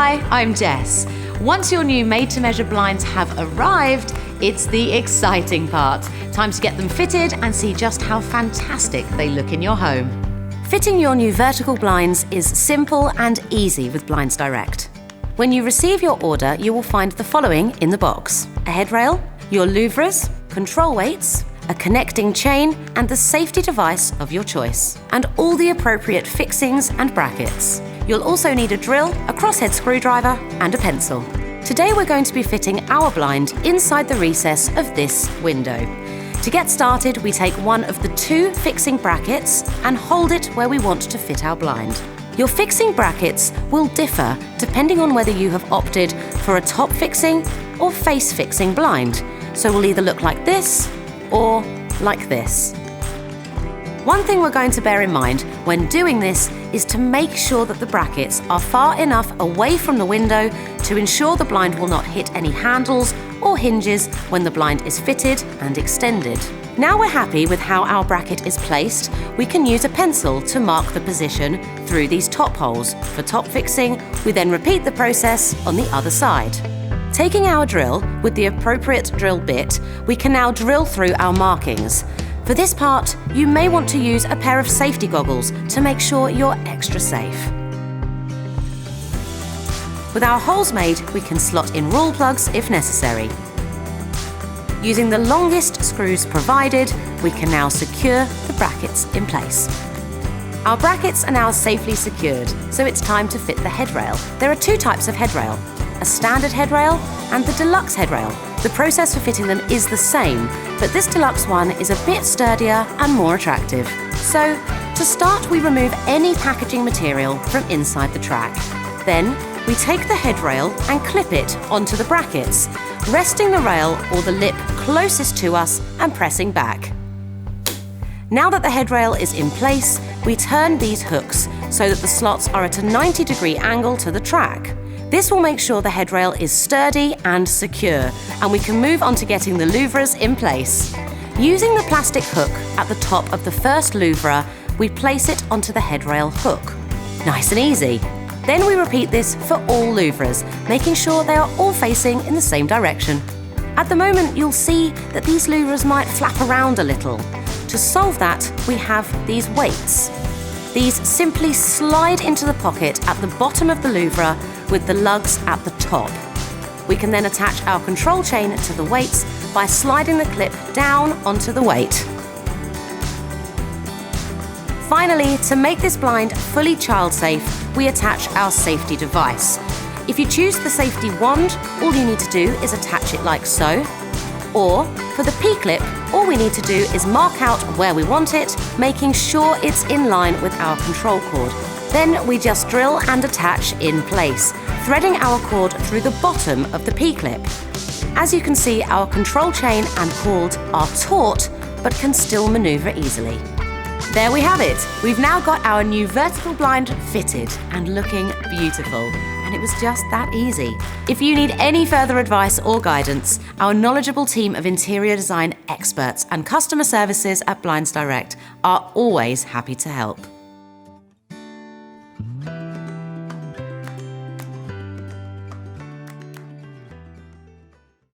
Hi, I'm Jess. Once your new made-to-measure blinds have arrived, it's the exciting part. Time to get them fitted and see just how fantastic they look in your home. Fitting your new vertical blinds is simple and easy with Blinds Direct. When you receive your order, you will find the following in the box: a headrail, your louvres, control weights, a connecting chain, and the safety device of your choice, and all the appropriate fixings and brackets. You'll also need a drill, a crosshead screwdriver, and a pencil. Today we're going to be fitting our blind inside the recess of this window. To get started, we take one of the two fixing brackets and hold it where we want to fit our blind. Your fixing brackets will differ depending on whether you have opted for a top fixing or face fixing blind, so will either look like this or like this. One thing we're going to bear in mind when doing this is to make sure that the brackets are far enough away from the window to ensure the blind will not hit any handles or hinges when the blind is fitted and extended. Now we're happy with how our bracket is placed, we can use a pencil to mark the position through these top holes. For top fixing, we then repeat the process on the other side. Taking our drill with the appropriate drill bit, we can now drill through our markings. For this part, you may want to use a pair of safety goggles to make sure you're extra safe. With our holes made, we can slot in rule plugs if necessary. Using the longest screws provided, we can now secure the brackets in place. Our brackets are now safely secured, so it's time to fit the headrail. There are two types of headrail: a standard headrail and the deluxe headrail. The process for fitting them is the same, but this deluxe one is a bit sturdier and more attractive. So, to start, we remove any packaging material from inside the track. Then, we take the headrail and clip it onto the brackets, resting the rail or the lip closest to us and pressing back. Now that the headrail is in place, we turn these hooks so that the slots are at a 90-degree angle to the track. This will make sure the headrail is sturdy and secure, and we can move on to getting the louvres in place. Using the plastic hook at the top of the first louvre, we place it onto the headrail hook. Nice and easy. Then we repeat this for all louvres, making sure they are all facing in the same direction. At the moment, you'll see that these louvres might flap around a little. To solve that, we have these weights. These simply slide into the pocket at the bottom of the louvre with the lugs at the top. We can then attach our control chain to the weights by sliding the clip down onto the weight. Finally, to make this blind fully child-safe, we attach our safety device. If you choose the safety wand, all you need to do is attach it like so. Or, for the P-clip, all we need to do is mark out where we want it, making sure it's in line with our control cord. Then we just drill and attach in place, threading our cord through the bottom of the P-clip. As you can see, our control chain and cord are taut, but can still maneuver easily. There we have it. We've now got our new vertical blind fitted and looking beautiful. And it was just that easy. If you need any further advice or guidance, our knowledgeable team of interior design experts and customer services at Blinds Direct are always happy to help.